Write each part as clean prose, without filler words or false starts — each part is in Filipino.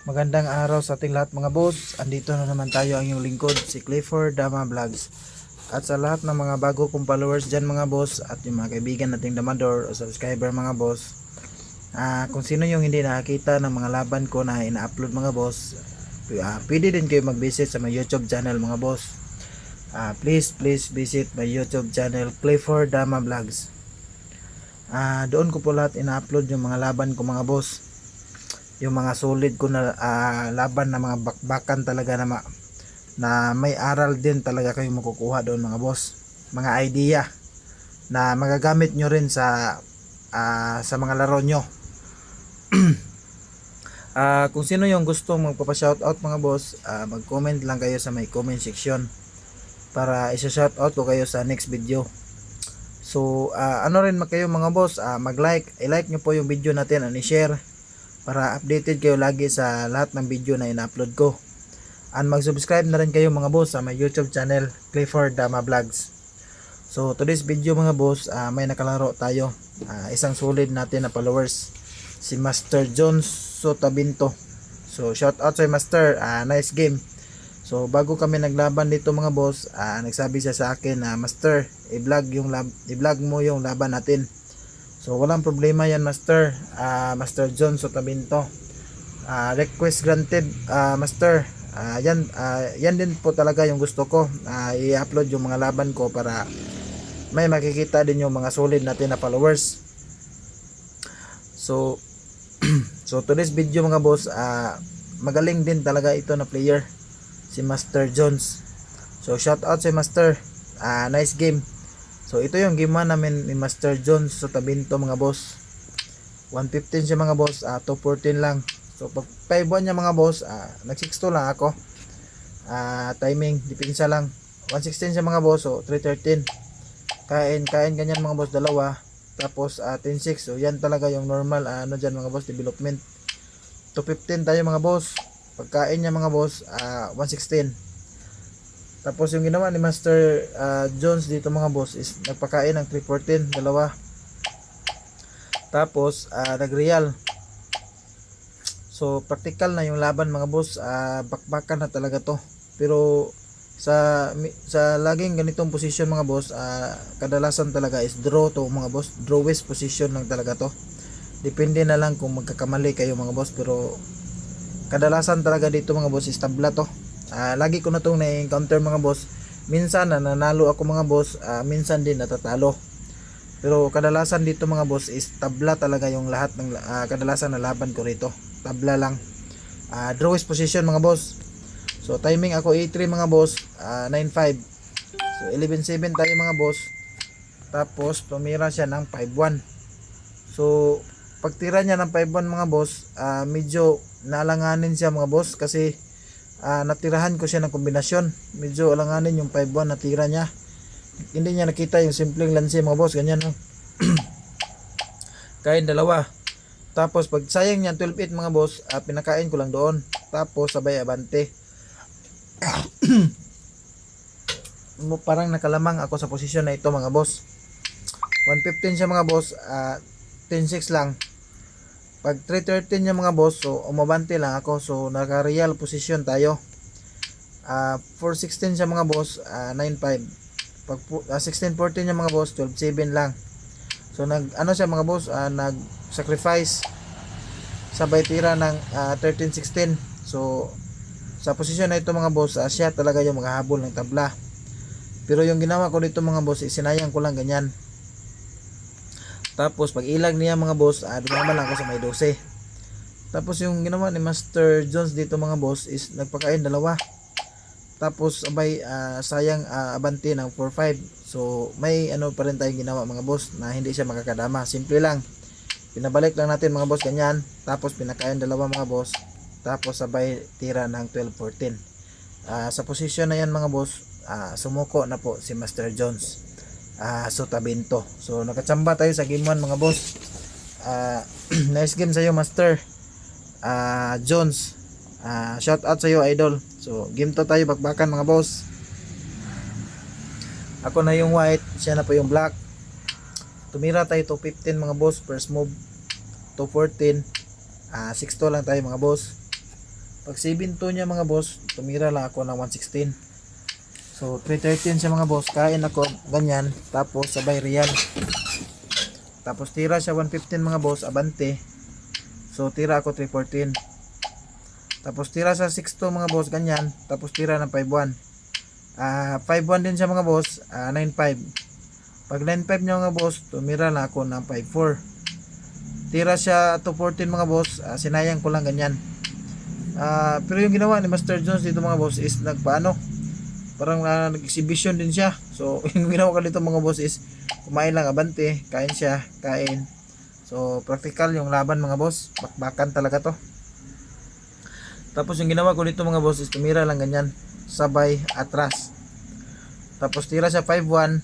Magandang araw sa ating lahat mga boss. Andito na naman tayo ang iyong lingkod, si Clifford Dama Vlogs. At sa lahat ng mga bago kong followers dyan mga boss, at yung mga kaibigan nating damador o subscriber mga boss, kung sino yung hindi nakakita ng mga laban ko na ina-upload mga boss, pwede din kayo mag-visit sa my YouTube channel mga boss. Please visit my YouTube channel, Clifford Dama Vlogs. Doon ko po lahat ina-upload yung mga laban ko mga boss, yung mga solid ko na laban na mga bakbakan talaga na may aral din talaga kayo makukuha doon mga boss, mga idea na magagamit nyo rin sa mga laro nyo. Kung sino yung gusto magpapa-shoutout mga boss, mag-comment lang kayo sa may comment section para isa-shoutout ko kayo sa next video. So ano rin kayo mga boss, i-like nyo po yung video natin and i-share para updated kayo lagi sa lahat ng video na ina-upload ko. And mag-subscribe na rin kayo mga boss sa my YouTube channel, Clifford Dama Vlogs. So today's video mga boss, may nakalaro tayo. Isang solid natin na followers, si Master Jones Sotabinto. So shout out sa Master, nice game. So bago kami naglaban dito mga boss, nagsabi siya sa akin na Master, i-vlog mo yung laban natin. So walang problema yan Master, Master John Sotabinto. Request granted Master. Yan din po talaga yung gusto ko, i-upload yung mga laban ko para may makikita din yung mga solid natin na followers. So so today's video mga boss, magaling din talaga ito na player, si Master Jones. So shout out si Master, nice game. So ito yung game 1 namin ni Master Jones Sotabinto mga boss. 115 siya mga boss, 214 lang. So pag 5-1 niya mga boss, nag-6-2 lang ako. Timing, depensa lang. 116 siya mga boss, so 313. Kain ganyan mga boss, dalawa. Tapos 10-6, so yan talaga yung normal dyan mga boss, development. 215 tayo mga boss. Pagkain niya mga boss, 116. Tapos yung ginawa ni Master Jones dito mga boss is nagpakain ng 314, dalawa. Tapos nagreal. So practical na yung laban mga boss, bakbakan na talaga to. Pero sa laging ganitong position mga boss, kadalasan talaga is draw to mga boss. Drawest position lang talaga to. Depende na lang kung magkakamali kayo mga boss, pero kadalasan talaga dito mga boss is tabla to. Lagi ko na itong na-encounter mga boss. Minsan nanalo ako mga boss, minsan din natatalo. Pero kadalasan dito mga boss is tabla talaga yung lahat ng kadalasan na laban ko rito. Tabla lang. Drawest position mga boss. So timing ako A3 mga boss, 9-5. So 11-7 tayo mga boss. Tapos tumira siya ng 5-1. So pagtira niya ng 5-1 mga boss, medyo naalanganin siya mga boss kasi natirahan ko siya ng kombinasyon. Medyo alanganin yung 5-1 na tira niya. Hindi niya nakita yung simpleng lanse mga boss, ganyan no. Kain dalawa. Tapos pag sayang niya 12-8 mga boss, pinakain ko lang doon. Tapos sabay abante. Parang nakalamang ako sa posisyon na ito mga boss. 115 siya mga boss, 10-6 lang. Pag 313 niya mga boss, so umabante lang ako. So naka-real position tayo. 416 siya mga boss, 9-5. Pag 1614 niya mga boss, 12-7 lang. So siya mga boss, nag-sacrifice. Sabay tira ng 13-16. So sa posisyon na ito mga boss, siya talaga yung maghahabol ng tabla. Pero yung ginawa ko dito mga boss, sinayang ko lang ganyan. Tapos pag ilag niya mga boss, dumama lang ako sa may 12. Tapos yung ginawa ni Master Jones dito mga boss is nagpakain dalawa. Tapos abay sayang abante ng 4-5. So may pa rin tayong ginawa mga boss na hindi siya makakadama. Simple lang. Pinabalik lang natin mga boss ganyan. Tapos pinakain dalawa mga boss. Tapos sabay tira ng 12-14. Sa posisyon na yan mga boss, sumuko na po si Master Jones Sotabinto. So nakachamba tayo sa game 1 mga boss. Nice game sa iyo Master Jones. Shout out sa iyo idol. So game to tayo, bakbakan mga boss. Ako na yung white, siya na po yung black. Tumira tayo to 15 mga boss. First move to 14, 6-2 lang tayo mga boss. Pag 7-2 niya mga boss, tumira lang ako ng 116. So 313 siya mga boss, kain ako ganyan, tapos sabay real. Tapos tira siya 115 mga boss, abante. So tira ako 314. Tapos tira sa 6-2 mga boss, ganyan, tapos tira ng 5-1. 5-1 din siya mga boss, 9-5. Pag 9-5 niya mga boss, tumira lang ako ng 5-4. Tira siya 214 mga boss, sinayang ko lang ganyan. Pero yung ginawa ni Master Jones dito mga boss is nagpaano, parang nag-exhibition din siya. So yung ginawa ko dito mga boss is kumain lang abante, kain siya, kain. So practical yung laban mga boss, bakbakan talaga to. Tapos yung ginawa ko dito mga boss is tumira lang ganyan, sabay atras. Tapos tira siya 5-1,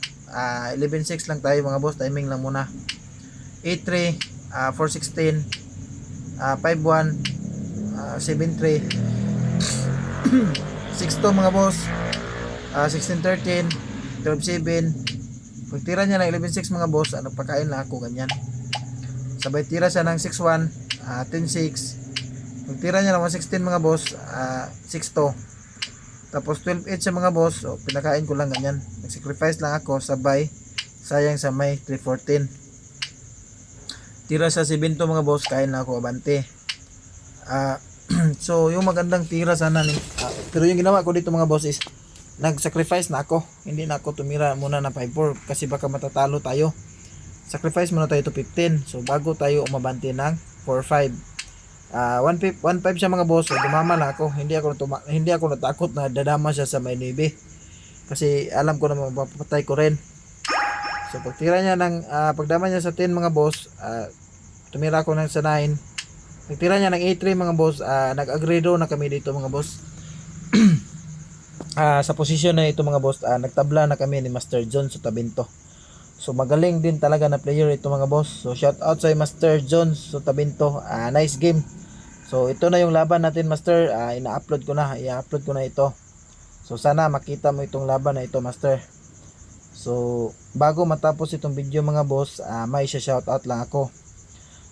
11-6 lang tayo mga boss, timing lang muna. 8-3, 4-16, 5-1, 7-3, 6-2 mga boss, 16-13, 12-7. Pag tira niya ng 11-6 mga boss, pakain lang ako ganyan. Sabay tira siya ng 6-1, 10-6. Pag tira niya ng 116 mga boss, 6-2. Tapos 12-8 sa mga boss, so pinakain ko lang ganyan. Nag-sacrifice lang ako, sabay sayang sa may 314. Tira sa 7-2 mga boss, kain lang ako abante. So yung magandang tira sana ni pero yung ginawa ko dito mga boss is nag-sacrifice na ako. Hindi na ako tumira muna ng 5-4 kasi baka matatalo tayo. Sacrifice muna tayo to 15. So bago tayo umabante ng 4-5. 1-5 siya mga boss, so dumama na ako. Hindi ako natakot na dadama siya sa may 9 kasi alam ko na mapapatay ko rin. So pagtira niya ng pagdama niya sa 10 mga boss, tumira ako ng sa 9. Pagtira niya ng 8-3 mga boss, nag-agredo na kami dito mga boss. Sa posisyon na ito mga boss, nagtabla na kami ni Master John sa Tabinto. So magaling din talaga na player ito mga boss. So shout out sa Master John sa Tabinto. Nice game. So ito na yung laban natin Master. I-upload ko na ito. So sana makita mo itong laban na ito Master. So bago matapos itong video mga boss, may shout out lang ako.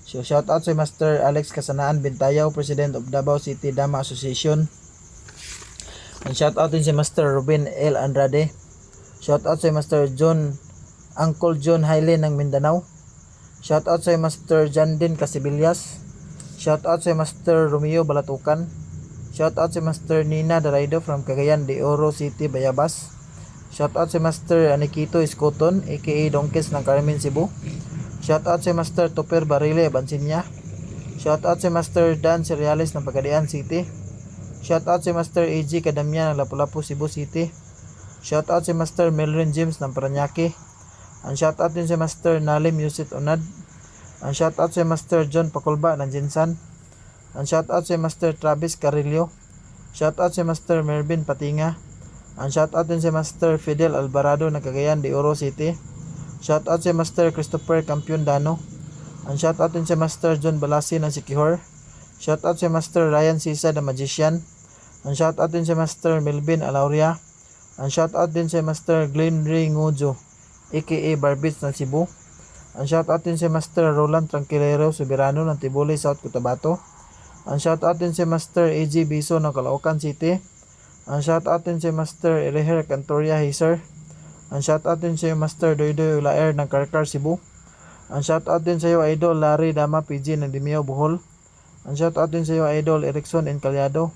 So shout out sa Master Alex Kasanaan Bintayaw, President of Davao City Dama Association. And shout out din si Master Ruben L. Andrade. Shout out sa Master Uncle John Haile ng Mindanao. Shout out sa Master Jandin Casibillas. Shout out sa Master Romeo Balatukan. Shout out sa Master Nina Daraido from Cagayan de Oro City, Bayabas. Shout out sa Master Anikito Escoton aka Donkes ng Carmen, Cebu. Shout out sa Master Topper Barile Bansinya. Shout out sa Master Dan Cereales ng Pagadian City. Shout out sa Master AG Kadamya ng Lapu-Lapu, Cebu City. Shout out sa Master Melvin James ng Paranaque. Ang shout out din sa Master Nalim Yusit Onad. Ang shout out sa Master John Pakulba ng Jinsan. Ang shout out sa Master Travis Carillo. Shout out sa Master Mervin Patinga. Ang shout out din sa Master Fidel Alvarado ng Cagayan de Oro City. Shout out sa Master Christopher Campion Dano. Ang shout out din sa Master John Balasi ng Sikihor. Shout out sa Master Ryan Sisa the Magician. Ang shout out din sa Master Melvin Alauria. Ang shout out din sa Master Glenn Ray Ngujo aka Barbits ng Cebu. Ang shout out din si Master Roland Tranquilero Soberano ng Tibuli, South Cotabato. Ang shout out din si Master AG Biso ng Caloocan City. Ang shout out din si Master Eleher Cantoria Hiser. Ang shout out din si Master Doydoy Ulaer ng Karkar, Cebu. Ang shout out din sa iyo Idol Larry Dama PG ng Dimeo, Bohol. Ang shout out din sa iyo Idol Erickson Encaliado.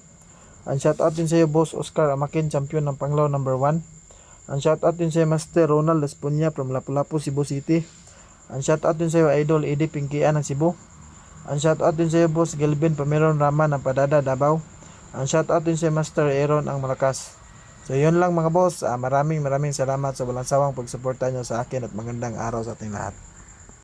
Ang shout out din sa iyo Boss Oscar Amakin, champion ng Panglao number 1. Ang shout out din sa iyo Master Ronald Espunya from Lapu-Lapu, Cebu City. Ang shout out din sa iyo Idol Eddie Pinkian ng Cebu. Ang shout out din sa iyo Boss Gelvin Pameron Rama ng Padada, Davao. Ang shout out din sa iyo Master Aaron ang Malakas. So yun lang mga boss, maraming salamat sa walang sawang pagsuporta nyo sa akin at magandang araw sa ating lahat.